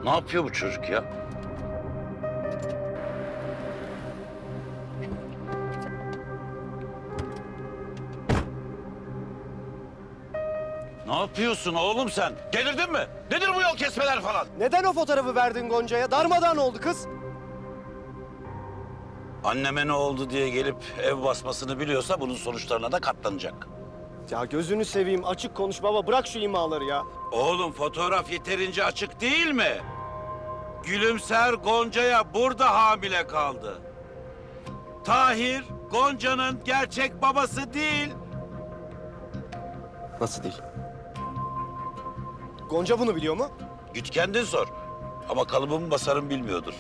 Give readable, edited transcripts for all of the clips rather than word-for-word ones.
Ne yapıyor bu çocuk ya? Ne yapıyorsun oğlum sen? Delirdin mi? Nedir bu yol kesmeler falan? Neden o fotoğrafı verdin Gonca'ya? Darmadağın oldu kız. Anneme ne oldu diye gelip ev basmasını biliyorsa bunun sonuçlarına da katlanacak. Ya gözünü seveyim, açık konuş baba. Bırak şu imaları ya. Oğlum fotoğraf yeterince açık değil mi? Gülümser Gonca'ya burada hamile kaldı. Tahir, Gonca'nın gerçek babası değil. Nasıl değil? Gonca bunu biliyor mu? Git kendin sor. Ama kalıbımı basarım bilmiyordur.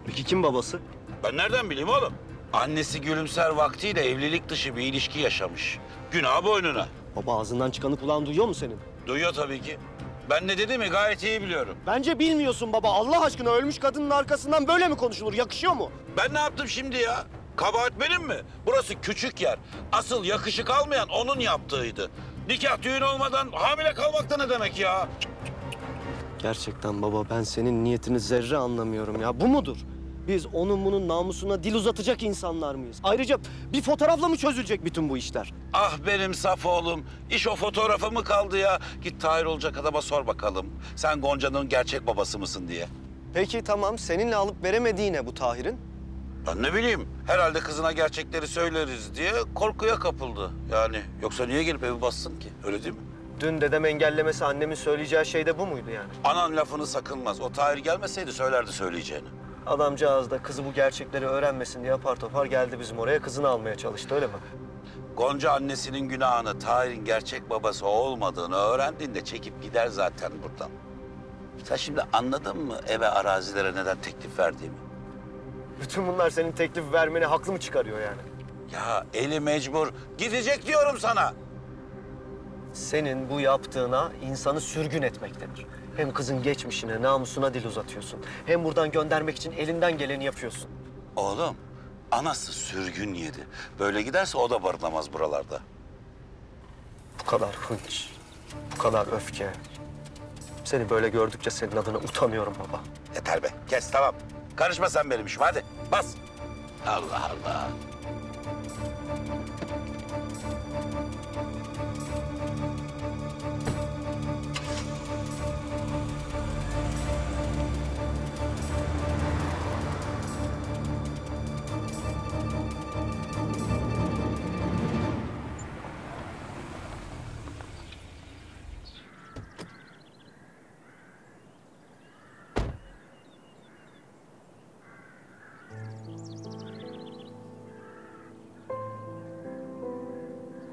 Peki kim babası? Ben nereden bileyim oğlum? Annesi Gülümser vaktiyle evlilik dışı bir ilişki yaşamış. Günah boynuna. Baba ağzından çıkanı kulağın duyuyor mu senin? Duyuyor tabii ki. Ben ne dediğimi gayet iyi biliyorum. Bence bilmiyorsun baba. Allah aşkına ölmüş kadının arkasından böyle mi konuşulur? Yakışıyor mu? Ben ne yaptım şimdi ya? Kabahat benim mi? Burası küçük yer. Asıl yakışık almayan onun yaptığıydı. Nikah düğün olmadan hamile kalmak da ne demek ya? Gerçekten baba ben senin niyetini zerre anlamıyorum ya. Bu mudur? Biz onun bunun namusuna dil uzatacak insanlar mıyız? Ayrıca bir fotoğrafla mı çözülecek bütün bu işler? Ah benim saf oğlum. İş o fotoğrafa mı kaldı ya? Git Tahir olacak adama sor bakalım. Sen Gonca'nın gerçek babası mısın diye. Peki tamam. Seninle alıp veremediği ne bu Tahir'in? Ben ne bileyim. Herhalde kızına gerçekleri söyleriz diye korkuya kapıldı. Yani yoksa niye gelip evi bassın ki? Öyle değil mi? Dün dedem engellemesi annemin söyleyeceği şey de bu muydu yani? Anan lafını sakınmaz. O Tahir gelmeseydi söylerdi söyleyeceğini. Adamcağız da kızı bu gerçekleri öğrenmesin diye apar topar geldi bizim oraya. Kızını almaya çalıştı öyle mi? Gonca annesinin günahını, Tahir'in gerçek babası olmadığını öğrendiğinde çekip gider zaten buradan. Sen şimdi anladın mı eve, arazilere neden teklif verdiğimi? Bütün bunlar senin teklif vermeni haklı mı çıkarıyor yani? Ya eli mecbur. Gidecek diyorum sana. Senin bu yaptığına insanı sürgün etmek denir. Hem kızın geçmişine, namusuna dil uzatıyorsun. Hem buradan göndermek için elinden geleni yapıyorsun. Oğlum, anası sürgün yedi. Böyle giderse o da barınamaz buralarda. Bu kadar hınç, bu kadar öfke. Seni böyle gördükçe senin adına utanıyorum baba. Yeter be, kes tamam. Karışma sen benim işime, hadi bas. Allah Allah.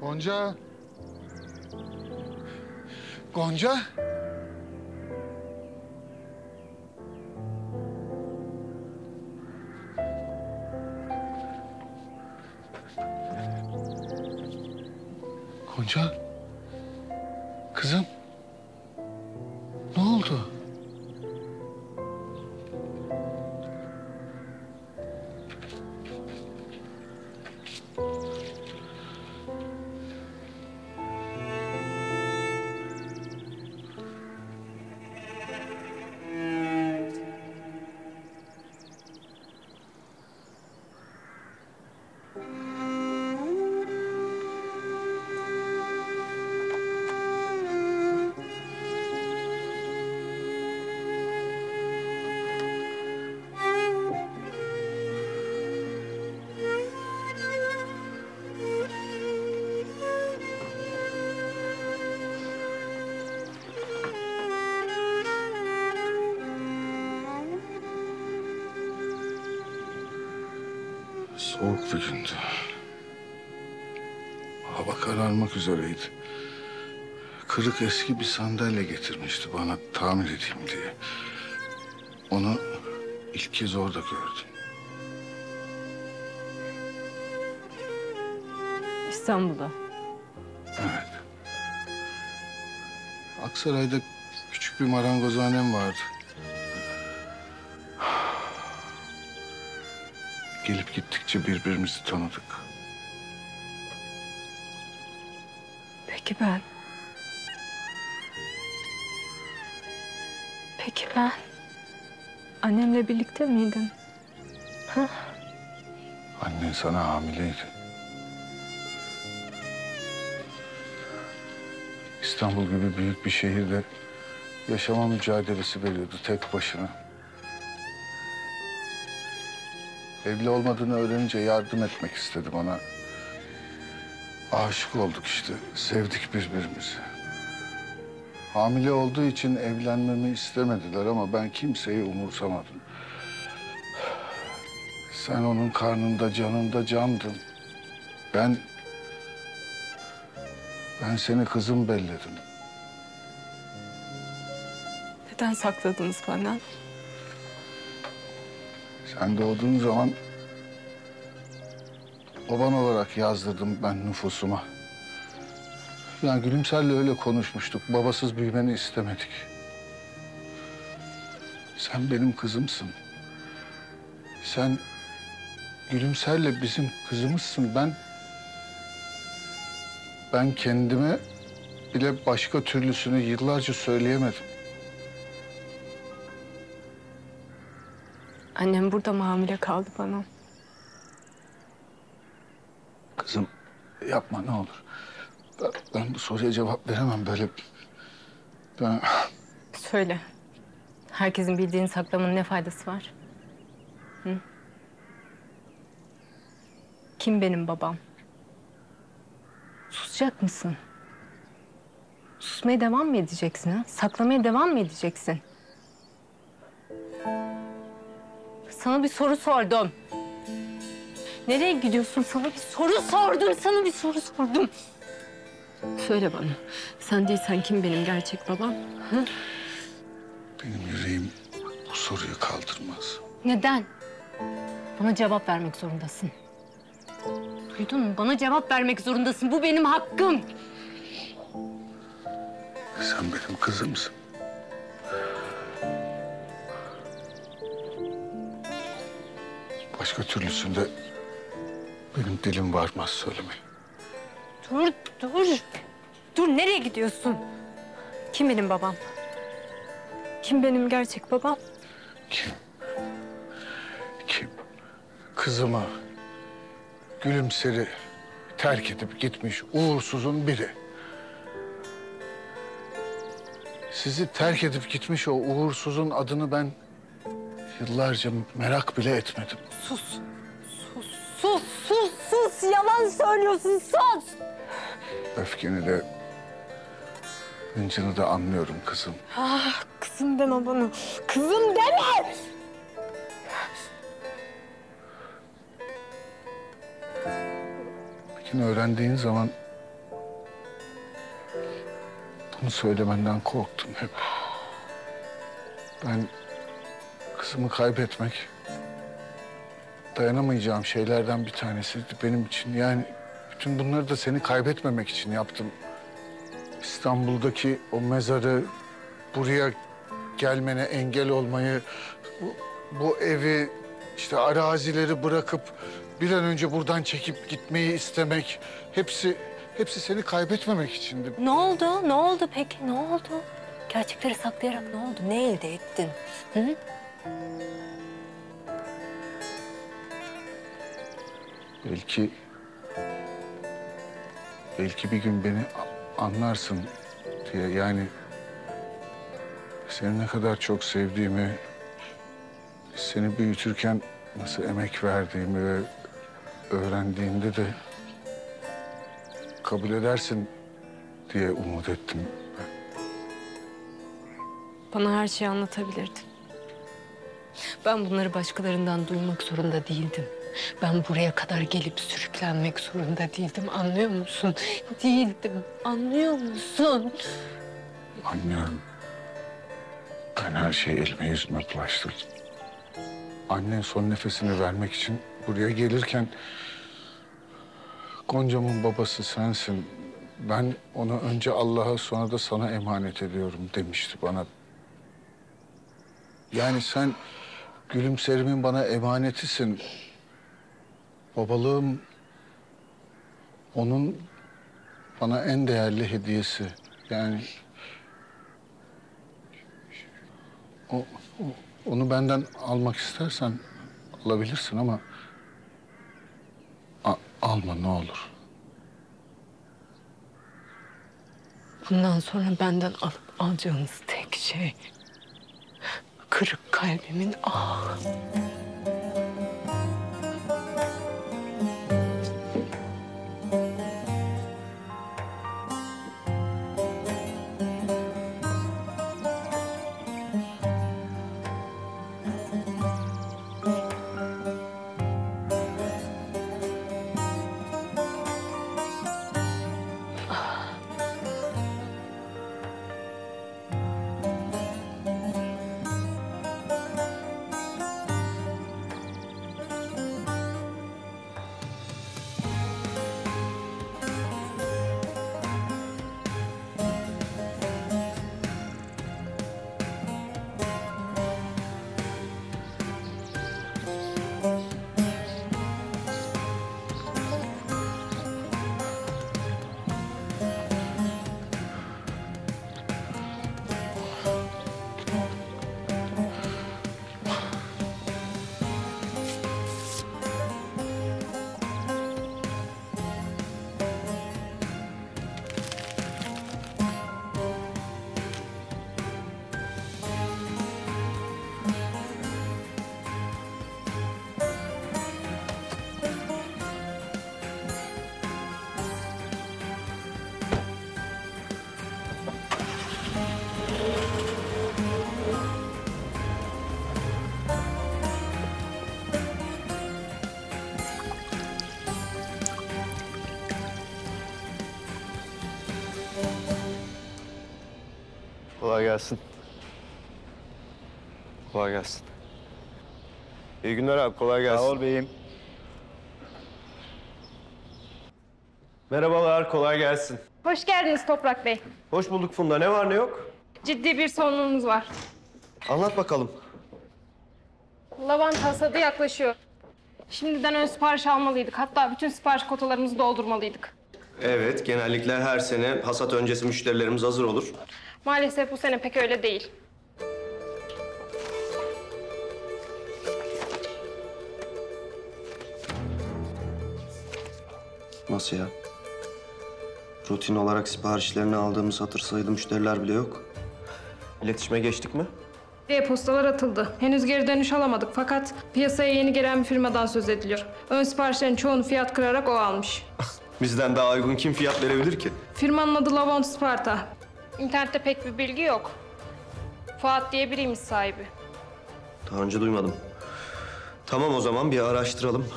Gonca. Gonca. Gonca. Kızım. Ne oldu? Soğuk bir gündü. Hava kararmak üzereydi. Kırık eski bir sandalye getirmişti bana tamir edeyim diye. Onu ilk kez orada gördüm. İstanbul'da. Evet. Aksaray'da küçük bir marangozhanem vardı. Gelip gittikçe birbirimizi tanıdık. Peki ben? Peki ben annemle birlikte miydim? Annen sana hamileydi. İstanbul gibi büyük bir şehirde yaşama mücadelesi veriyordu tek başına. Evli olmadığını öğrenince yardım etmek istedi bana. Aşık olduk işte, sevdik birbirimizi. Hamile olduğu için evlenmemi istemediler ama ben kimseyi umursamadım. Sen onun karnında, canında candın. Ben seni kızım belledim. Neden sakladınız benden? Sen doğduğun zaman baban olarak yazdırdım ben nüfusuma. Yani Gülümser'le öyle konuşmuştuk. Babasız büyümeni istemedik. Sen benim kızımsın. Sen Gülümser'le bizim kızımızsın. Ben kendime bile başka türlüsünü yıllarca söyleyemedim. Annem burada mı hamile kaldı bana? Kızım yapma ne olur. Ben bu soruya cevap veremem böyle. Ben... Söyle. Herkesin bildiğini saklamanın ne faydası var? Hı? Kim benim babam? Susacak mısın? Susmaya devam mı edeceksin ha? Saklamaya devam mı edeceksin? Sana bir soru sordum. Nereye gidiyorsun? Sana bir soru sordum. Sana bir soru sordum. Söyle bana. Sen değilsen kim benim gerçek babam? Hı? Benim yüreğim bu soruyu kaldırmaz. Neden? Bana cevap vermek zorundasın. Duydun mu? Bana cevap vermek zorundasın. Bu benim hakkım. Sen benim kızımsın. Başka türlüsünde benim dilim varmaz söylemeye. Dur, dur. Dur, nereye gidiyorsun? Kim benim babam? Kim benim gerçek babam? Kim? Kim? Kızımı, Gülümser'i terk edip gitmiş uğursuzun biri. Sizi terk edip gitmiş o uğursuzun adını ben yıllarca merak bile etmedim. Sus. Sus, sus, sus, sus. Yalan söylüyorsun, sus. Öfkeni de, hıncını da anlıyorum kızım. Ah, kızım deme bana. Kızım deme! Bir gün öğrendiğin zaman bunu söylemenden korktum hep. Ben kızımı kaybetmek dayanamayacağım şeylerden bir tanesiydi benim için. Yani bütün bunları da seni kaybetmemek için yaptım. İstanbul'daki o mezarı, buraya gelmene engel olmayı, bu evi, işte arazileri bırakıp bir an önce buradan çekip gitmeyi istemek, hepsi seni kaybetmemek içindi. Ne oldu? Ne oldu peki? Ne oldu? Gerçekleri saklayarak ne oldu? Ne elde ettin? Hı? Belki bir gün beni anlarsın diye, yani seni ne kadar çok sevdiğimi, seni büyütürken nasıl emek verdiğimi ve öğrendiğinde de kabul edersin diye umut ettim. Bana her şeyi anlatabilirdin. Ben bunları başkalarından duymak zorunda değildim. Ben buraya kadar gelip sürüklenmek zorunda değildim. Anlıyor musun? Değildim. Anlıyor musun? Anlıyorum. Ben her şeyi elime yüzüme bulaştırdım. Annen son nefesini vermek için buraya gelirken Gonca'mın babası sensin. Ben onu önce Allah'a sonra da sana emanet ediyorum demişti bana. Yani sen Gülümser'imin bana emanetisin. Babalığım onun bana en değerli hediyesi. Yani Onu benden almak istersen alabilirsin ama alma ne olur. Bundan sonra benden alıp alacağınız tek şey kırık kalbimin ahı. Kolay gelsin. Kolay gelsin. İyi günler abi, kolay gelsin. Sağ ol beyim. Merhabalar, kolay gelsin. Hoş geldiniz Toprak Bey. Hoş bulduk Funda. Ne var ne yok? Ciddi bir sorunumuz var. Anlat bakalım. Lavanta hasadı yaklaşıyor. Şimdiden ön sipariş almalıydık. Hatta bütün sipariş kotalarımızı doldurmalıydık. Evet, genellikle her sene hasat öncesi müşterilerimiz hazır olur. Maalesef bu sene pek öyle değil. Nasıl ya? Rutin olarak siparişlerini aldığımız hatır sayılı müşteriler bile yok. İletişime geçtik mi? E-postalar atıldı. Henüz geri dönüş alamadık fakat piyasaya yeni gelen bir firmadan söz ediliyor. Ön siparişlerin çoğunu fiyat kırarak o almış. Bizden daha uygun kim fiyat verebilir ki? Firmanın adı Lavant Sparta. İnternette pek bir bilgi yok. Fuat diye biriymiş sahibi. Daha önce duymadım. Tamam o zaman bir araştıralım.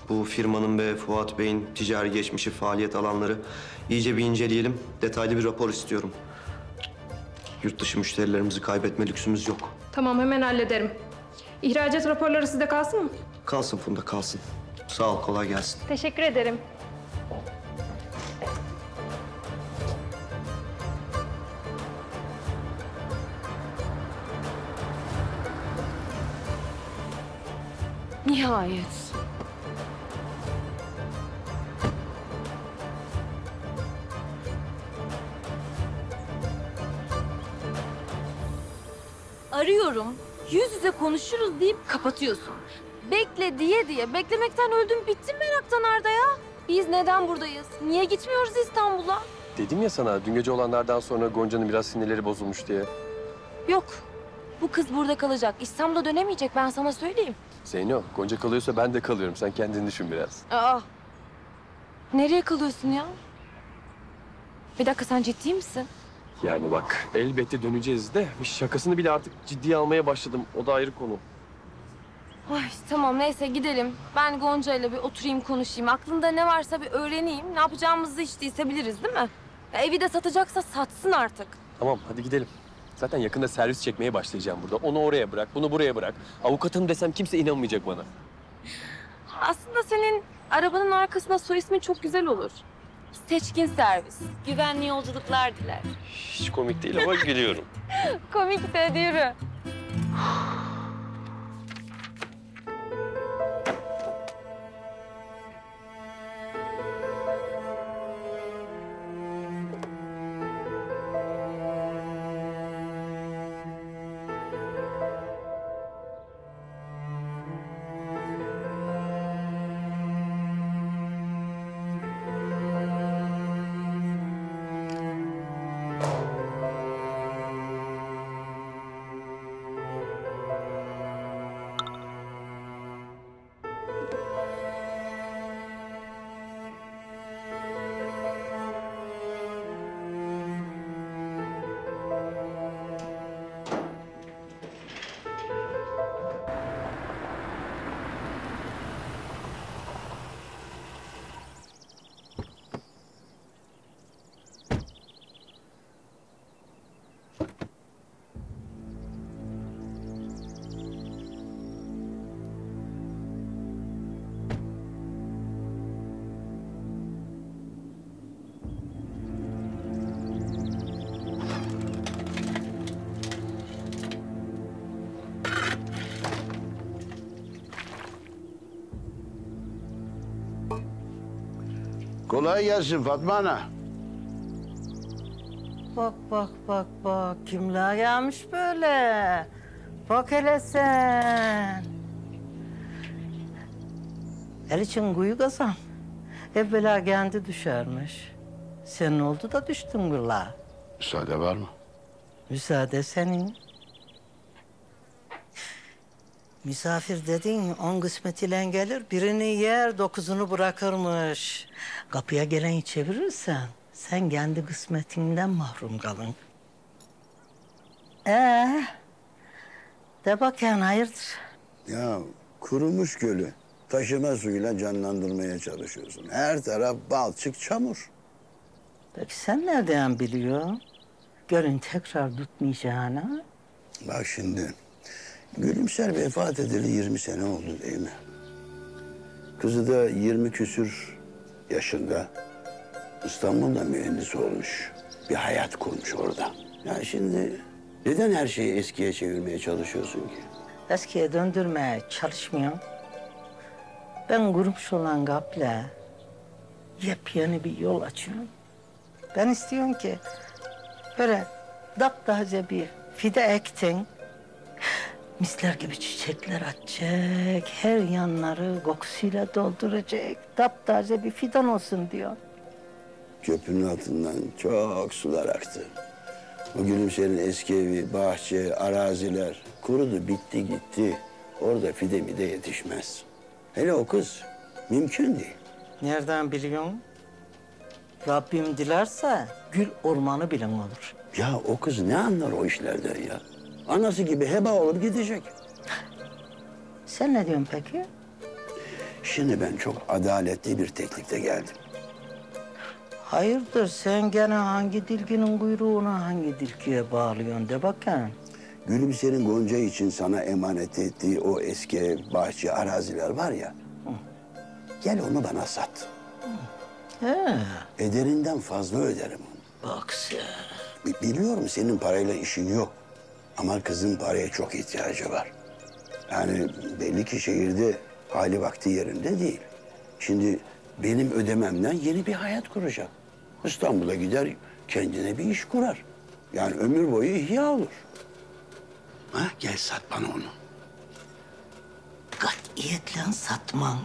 Bu firmanın ve Fuat Bey'in ticari geçmişi, faaliyet alanları iyice bir inceleyelim. Detaylı bir rapor istiyorum. Yurt dışı müşterilerimizi kaybetme lüksümüz yok. Tamam, hemen hallederim. İhracat raporları sizde kalsın mı? Kalsın Funda, kalsın. Sağ ol, kolay gelsin. Teşekkür ederim. Nihayet. Arıyorum, yüz yüze konuşuruz deyip kapatıyorsun. Bekle diye diye. Beklemekten öldüm bittim meraktan Arda ya. Biz neden buradayız? Niye gitmiyoruz İstanbul'a? Dedim ya sana dün gece olanlardan sonra Gonca'nın biraz sinirleri bozulmuş diye. Yok, bu kız burada kalacak. İstanbul'a dönemeyecek, ben sana söyleyeyim. Zeyno, Gonca kalıyorsa ben de kalıyorum. Sen kendini düşün biraz. Aa, nereye kalıyorsun ya? Bir dakika, sen ciddi misin? Yani bak elbette döneceğiz de şakasını bile artık ciddiye almaya başladım. O da ayrı konu. Ay tamam, neyse gidelim. Ben Gonca ile bir oturayım konuşayım. Aklında ne varsa bir öğreneyim. Ne yapacağımızı hiç değilse biliriz değil mi? Ya, evi de satacaksa satsın artık. Tamam hadi gidelim. Zaten yakında servis çekmeye başlayacağım burada. Onu oraya bırak, bunu buraya bırak. Avukatım desem kimse inanmayacak bana. Aslında senin arabanın arkasında soy ismin çok güzel olur. Seçkin servis. Güvenli yolculuklar diler. Hiç komik değil ama gülüyorum. Komik de yürü. Kolay gelsin Fatma Ana. Bak bak bak bak kimler gelmiş böyle. Bak hele sen. El için kuyu kazan. Evvela kendi düşermiş. Sen oldu da düştün gırla. Müsaade var mı? Müsaade senin. Misafir dediğin 10 kısmetiyle gelir, birini yer, 9'unu bırakırmış. Kapıya geleni çevirirsen sen kendi kısmetinden mahrum kalın. De bakayım hayırdır? Ya kurumuş gölü taşıma suyuyla canlandırmaya çalışıyorsun. Her taraf balçık çamur. Peki sen nereden biliyorsun? Gölün tekrar tutmayacağını. Bak şimdi Gülümser vefat edeli 20 sene oldu değil mi? Kızı da 20 küsür yaşında. İstanbul'da mühendis olmuş. Bir hayat kurmuş orada. Ya şimdi neden her şeyi eskiye çevirmeye çalışıyorsun ki? Eskiye döndürmeye çalışmıyorum. Ben kurmuş olan kapla yepyeni bir yol açıyorum. Ben istiyorum ki böyle taptaze bir fide ektin. Misler gibi çiçekler açacak, her yanları kokusuyla dolduracak. Taptaze bir fidan olsun diyor. Köprünün altından çok sular aktı. O Gülümser'in eski evi, bahçe, araziler kurudu, bitti gitti. Orada fide mide yetişmez. Hele o kız mümkün değil. Nereden biliyorsun? Rabbim dilerse gül ormanı bilen olur. Ya o kız ne anlar o işlerden ya? Anası gibi heba olup gidecek. Sen ne diyorsun peki? Şimdi ben çok adaletli bir teklifte geldim. Hayırdır sen gene hangi dilginin kuyruğunu hangi dilkiye bağlıyorsun de bakayım. Gülümser'in Gonca için sana emanet ettiği o eski ev, bahçe, araziler var ya. Gel onu bana sat. He, Ederinden fazla öderim onu. bak sen. Biliyorum senin parayla işin yok. Ama kızın paraya çok ihtiyacı var. Yani belli ki şehirde hali vakti yerinde değil. Şimdi benim ödememden yeni bir hayat kuracak. İstanbul'a gider kendine bir iş kurar. Yani ömür boyu ihya olur. Ha, gel sat bana onu. Katiyetle satman.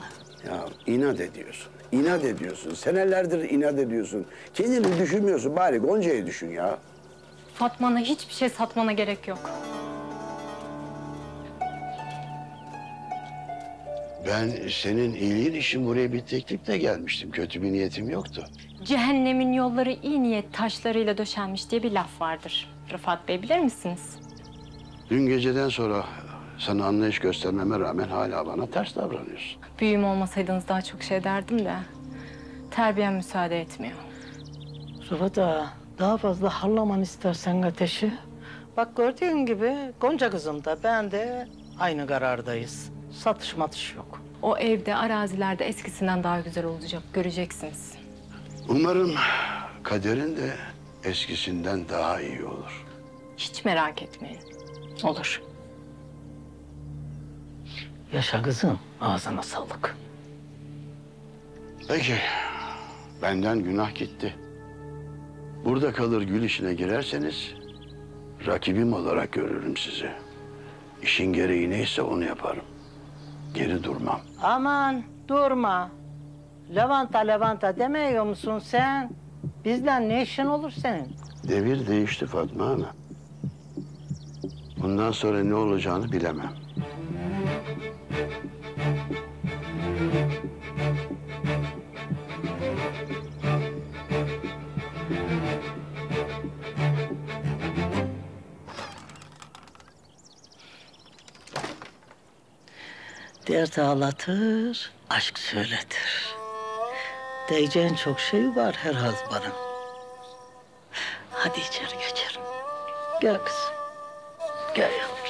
Ya inat ediyorsun. İnat ediyorsun. Senelerdir inat ediyorsun. Kendini düşünmüyorsun. Bari Gonca'yı düşün ya. Fatma'na hiçbir şey satmana gerek yok. Ben senin iyiliğin için buraya bir teklifle gelmiştim. Kötü bir niyetim yoktu. Cehennemin yolları iyi niyet taşlarıyla döşenmiş diye bir laf vardır. Rıfat Bey bilir misiniz? Dün geceden sonra sana anlayış göstermeme rağmen hala bana ters davranıyorsun. Büyüğüm olmasaydınız daha çok şey derdim de terbiyem müsaade etmiyor. Rıfat ağa, daha fazla harlaman istersen ateşi. Bak gördüğün gibi Gonca kızım da ben de aynı karardayız. Satış matış yok. O evde, arazilerde eskisinden daha güzel olacak. Göreceksiniz. Umarım kaderin de eskisinden daha iyi olur. Hiç merak etmeyin. Olur. Yaşa kızım, ağzına sağlık. Peki, benden günah gitti. Burada kalır gül işine girerseniz rakibim olarak görürüm sizi. İşin gereği neyse onu yaparım. Geri durmam. Aman durma. Lavanta demiyor musun sen? Bizden ne işin olur senin? Devir değişti Fatma Ana. Bundan sonra ne olacağını bilemem. Dert ağlatır, aşk söyletir. Diyeceğin çok şey var her hazbanın. Hadi içeri geçelim. Gel kızım. Gel yavrum.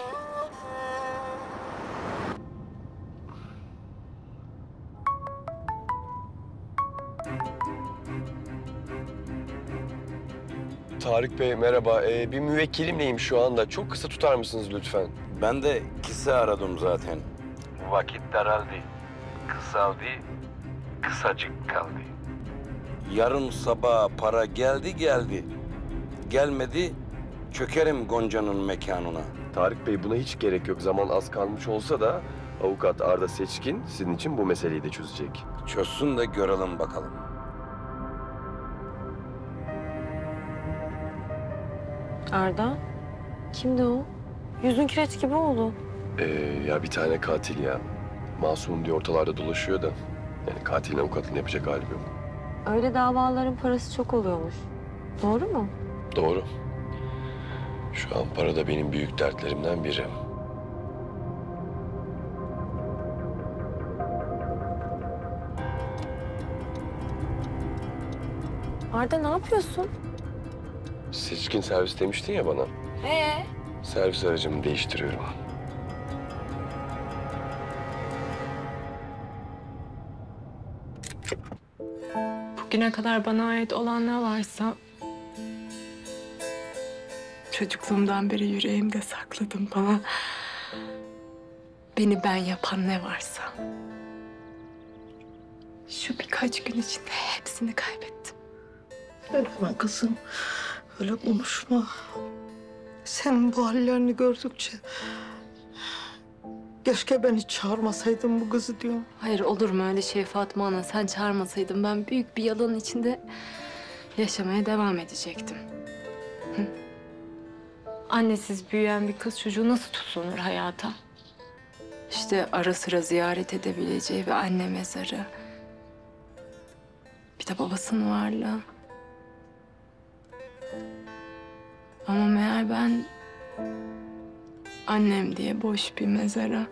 Tarık Bey merhaba. Bir müvekkilimleyim şu anda. Çok kısa tutar mısınız lütfen? Ben de kısa aradım zaten. Vakit daraldı. Kısaldı, kısacık kaldı. Yarın sabah para geldi. Gelmedi, çökerim Gonca'nın mekanına. Tarık Bey buna hiç gerek yok. Zaman az kalmış olsa da avukat Arda Seçkin sizin için bu meseleyi de çözecek. Çözsün de görelim bakalım. Arda? Kimdi o? Yüzün kireç gibi oldu. Ya bir tane katil ya. Masum diye ortalarda dolaşıyor da. Yani katilin avukatlığını yapacak halim yok. Öyle davaların parası çok oluyormuş. Doğru mu? Doğru. Şu an para da benim büyük dertlerimden biri. Arda ne yapıyorsun? Seçkin servis demiştin ya bana. Servis aracımı değiştiriyorum. Bugüne kadar bana ait olan ne varsa... çocukluğumdan beri yüreğimde sakladım bana. Beni ben yapan ne varsa. Şu birkaç gün içinde hepsini kaybettim. Öyle kızım, öyle konuşma. Senin bu hallerini gördükçe... keşke beni çağırmasaydın bu kızı diyorum. Hayır, olur mu öyle şey Fatma Ana? Sen çağırmasaydın ben büyük bir yalanın içinde yaşamaya devam edecektim. Hı? Annesiz büyüyen bir kız çocuğu nasıl tutunur hayata? İşte ara sıra ziyaret edebileceği bir anne mezarı. Bir de babasının varlığı. Ama meğer ben annem diye boş bir mezara,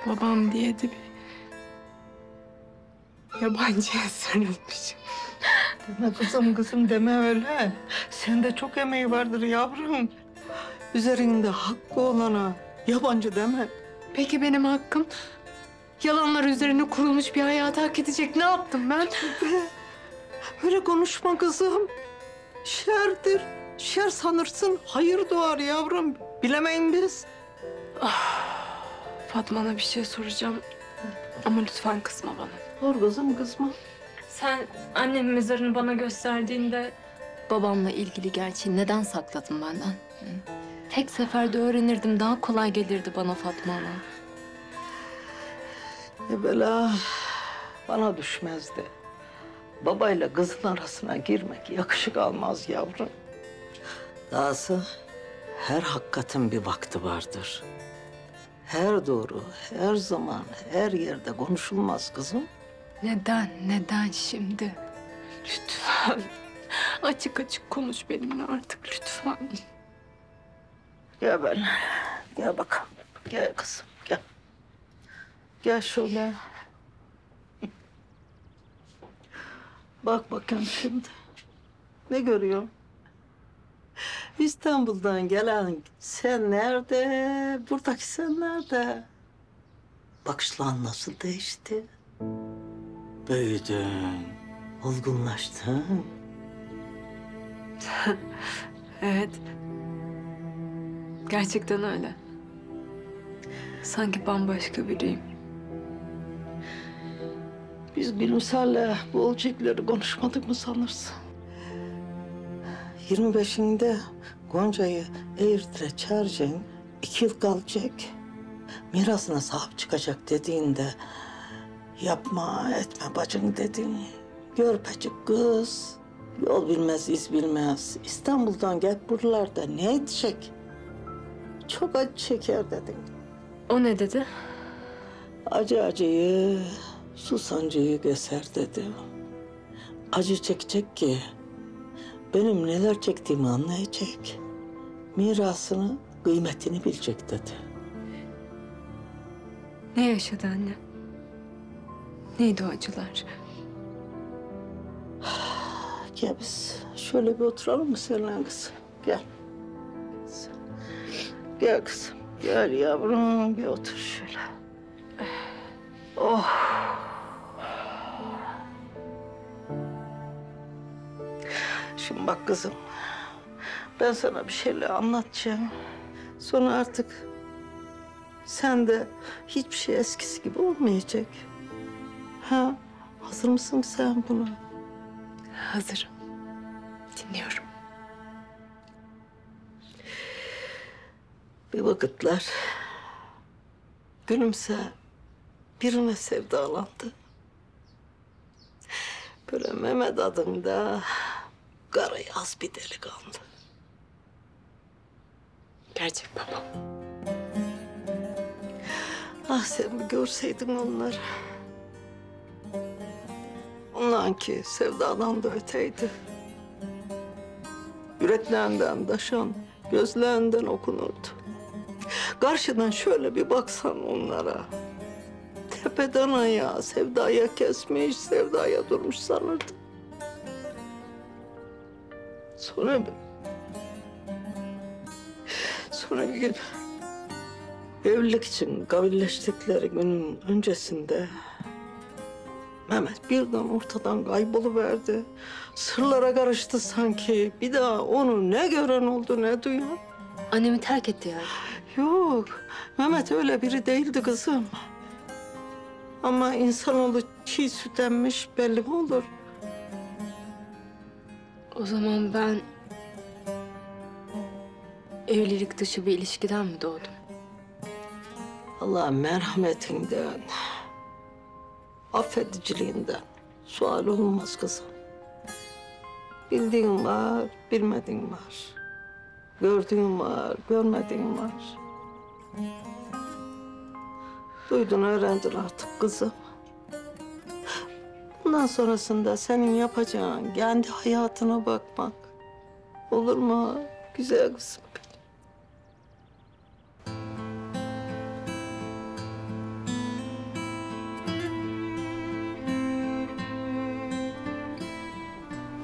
babam diye de bir yabancıya sarılmışım. Deme kızım deme öyle. Sende çok emeği vardır yavrum. Üzerinde hakkı olana yabancı deme. Peki benim hakkım? Yalanlar üzerine kurulmuş bir hayatı hak edecek ne yaptım ben? Öyle konuşma kızım. Şerdir. Şer sanırsın, hayır doğar yavrum. Bilemeyin biz. Fatma'na bir şey soracağım. Ama lütfen kızma bana. Sor kızım, kızma. Sen annemin mezarını bana gösterdiğinde babamla ilgili gerçeği neden sakladın benden? Hı? Tek seferde öğrenirdim, daha kolay gelirdi bana Fatma Ana. Evvela bana düşmezdi. Babayla kızın arasına girmek yakışık almaz yavrum. Dahası her hakikatin bir vakti vardır. Her doğru, her zaman, her yerde konuşulmaz kızım. Neden şimdi? Lütfen. Açık açık konuş benimle artık lütfen. Gel benimle. Gel bakalım. Gel kızım, gel. Gel şöyle. Bak bakayım şimdi. Ne görüyorsun? İstanbul'dan gelen sen nerede? Buradaki sen nerede? Bakışların nasıl değişti? Büyüdün, olgunlaştın. Evet. Gerçekten öyle. Sanki bambaşka biriyim. Biz Gülümser'le bu olacakları konuşmadık mı sanırsın? 25'inde Gonca'yı Eğirdir'e çağıracaksın, 2 yıl kalacak. Mirasına sahip çıkacak dediğinde yapma etme bacın dedin. Görpecik kız, yol bilmez iz bilmez. İstanbul'dan gel buralarda ne edecek? Çok acı çeker dedin. O ne dedi? Acı acıyı, su sancıyı keser dedi. Acı çekecek ki benim neler çektiğimi anlayacak. Mirasını, kıymetini bilecek dedi. Ne yaşadı anne? Neydi o acılar? Gel biz şöyle bir oturalım mı seninle kızım? Gel. Gel kızım. Gel yavrum bir otur şöyle. Oh. Şimdi bak kızım. Ben sana bir şeyler anlatacağım. Sonra artık sen de hiçbir şey eskisi gibi olmayacak. Ha? Hazır mısın sen buna? Hazırım. Dinliyorum. Bir vakitler Gülümse birine sevdalandı. Böyle Mehmet adında kara yaz bir delikanlı. Gerçek babam. Ah sen bir görseydin onları. Onlarınki sevdadan da öteydi. Yüreklerinden taşan, gözlerinden okunurdu. Karşıdan şöyle bir baksan onlara. Tepeden ayağa sevdaya kesmiş, sevdaya durmuş sanırdı. Sonra bir gün evlilik için kavilleştikleri günün öncesinde Mehmet birden ortadan kayboluverdi. Sırlara karıştı sanki. Bir daha onu ne gören oldu ne duyan. Annemi terk etti yani. Yok, Mehmet öyle biri değildi kızım. Ama insanoğlu çiğ süt emmiş belli mi olur? O zaman ben evlilik dışı bir ilişkiden mi doğdum? Allah merhametinden, affediciliğinden sual olmaz kızım. Bildiğin var, bilmediğin var. Gördüğün var, görmediğin var. Duydun, öğrendin artık kızım. Bundan sonrasında senin yapacağın kendi hayatına bakmak. Olur mu güzel kızım benim?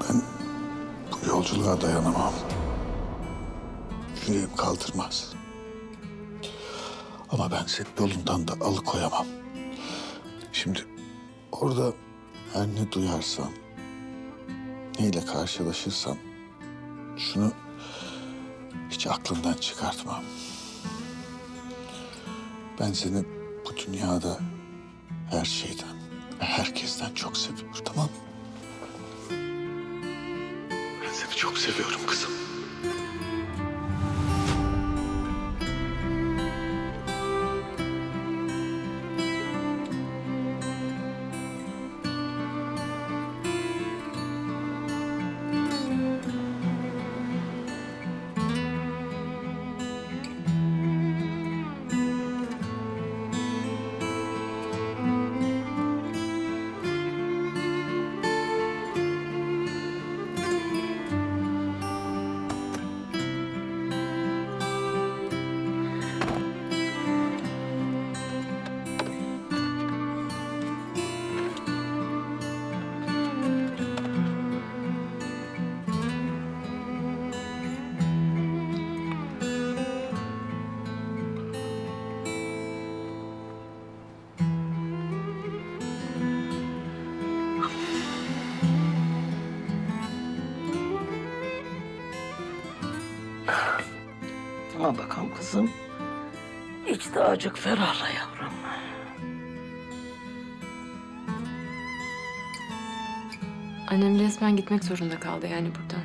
Ben bu yolculuğa dayanamam. Yüreğim kaldırmaz. Ama ben senin yolundan da alıkoyamam. Şimdi orada her ne duyarsam, neyle karşılaşırsam şunu hiç aklımdan çıkartmam. Ben seni bu dünyada her şeyden, herkesten çok seviyorum, tamam mı? Ben seni çok seviyorum kızım. Al bakalım kızım. İç de acık ferahla yavrum. Annem resmen gitmek zorunda kaldı yani buradan.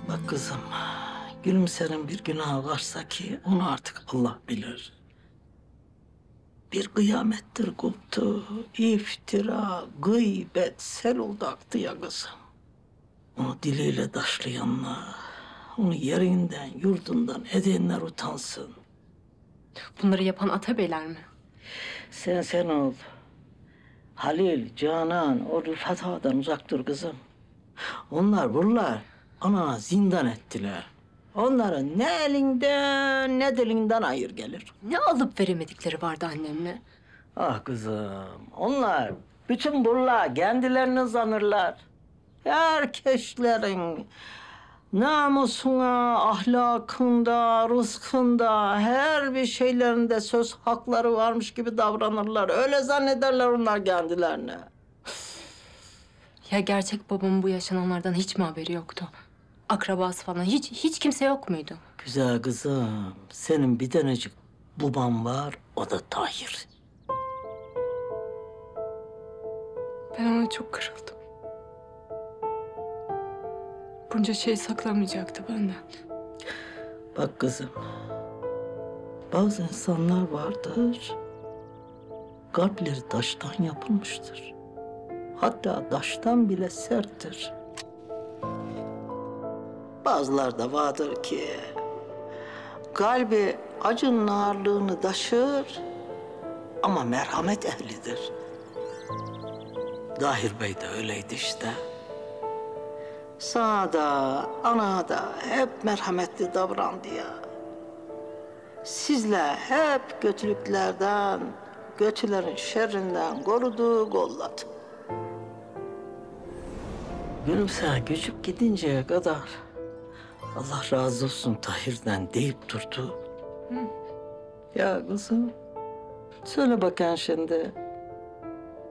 Bak kızım, Gülümser'in bir günahı varsa ki onu artık Allah bilir. Bir kıyamettir koptu, iftira, gıybet, sel oldu aktı ya kızım. Onu diliyle taşlayanlar, onu yerinden, yurdundan edenler utansın. Bunları yapan Atabeyler mi? Sen ol. Halil, Canan, o Rıfat Ağa'dan uzak dur kızım. Onlar ana zindan ettiler. Onların ne elinden ne dilinden hayır gelir. Ne alıp veremedikleri vardı annemle? Ah kızım, onlar bütün burla kendilerini zanırlar. Herkeslerin namusuna, ahlakında, rızkında, her bir şeylerinde söz hakları varmış gibi davranırlar. Öyle zannederler onlar kendilerine. Ya gerçek babamın bu yaşananlardan hiç mi haberi yoktu? Akrabası falan hiç kimse yok muydu? Güzel kızım, senin bir tanecik baban var, o da Tahir. Ben ona çok kırıldım. Bunca şey saklamayacaktı benden. Bak kızım, bazı insanlar vardır, kalpleri taştan yapılmıştır. Hatta taştan bile serttir. Bazıları da vardır ki, kalbi acının ağırlığını taşır ama merhamet ehlidir. Dahir Bey de öyleydi işte. Sana da, ana da hep merhametli davrandı ya. Sizler hep kötülüklerden, kötülerin şerrinden korudu, kolladı. Gülüm sen göçüp gidinceye kadar Allah razı olsun Tahir'den deyip durdu. Hı. Ya kızım, söyle bakayım şimdi.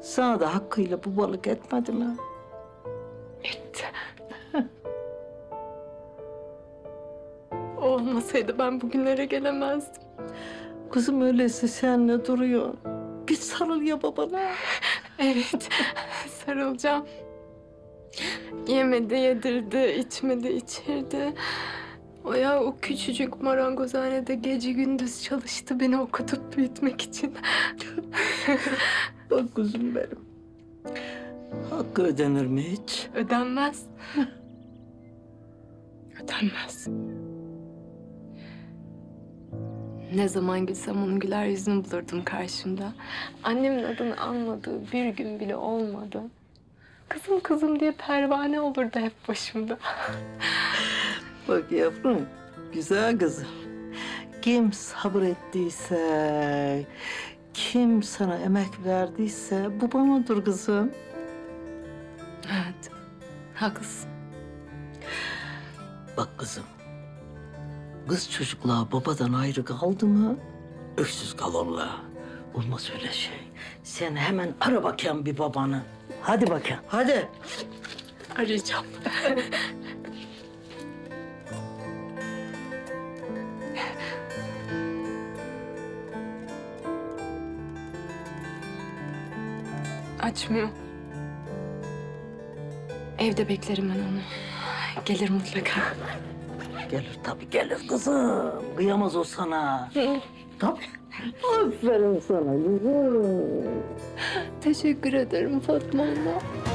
Sana da hakkıyla babalık etmedi mi? Etti. O olmasaydı ben bugünlere gelemezdim. Kızım öyleyse sen ne duruyorsun? Git sarıl ya babana. Evet, sarılacağım. Yemedi, yedirdi, içmedi, içirdi. O küçücük marangozhanede gece gündüz çalıştı beni okutup büyütmek için. Bak kuzum benim. Hakkı ödenir mi hiç? Ödenmez. Ödenmez. Ne zaman gülsem onun güler yüzünü bulurdum karşımda. Annemin adını anmadığı bir gün bile olmadı. Kızım kızım diye pervane olurdu hep başımda. Bak yavrum, güzel kızım. Kim sabır ettiyse, kim sana emek verdiyse bu banadır kızım. Evet, haklısın. Bak kızım, kız çocuklar babadan ayrı kaldı mı öksüz kalırlar. Olmaz öyle şey. Sen hemen ara bakayım bir babanı. Hadi bakayım, hadi. Arayacağım. Açmıyor. Evde beklerim ben onu. Gelir mutlaka. Gelir tabii gelir kızım. Kıyamaz o sana. Tabii. Aferin sana kızım. Teşekkür ederim Fatma Hanım.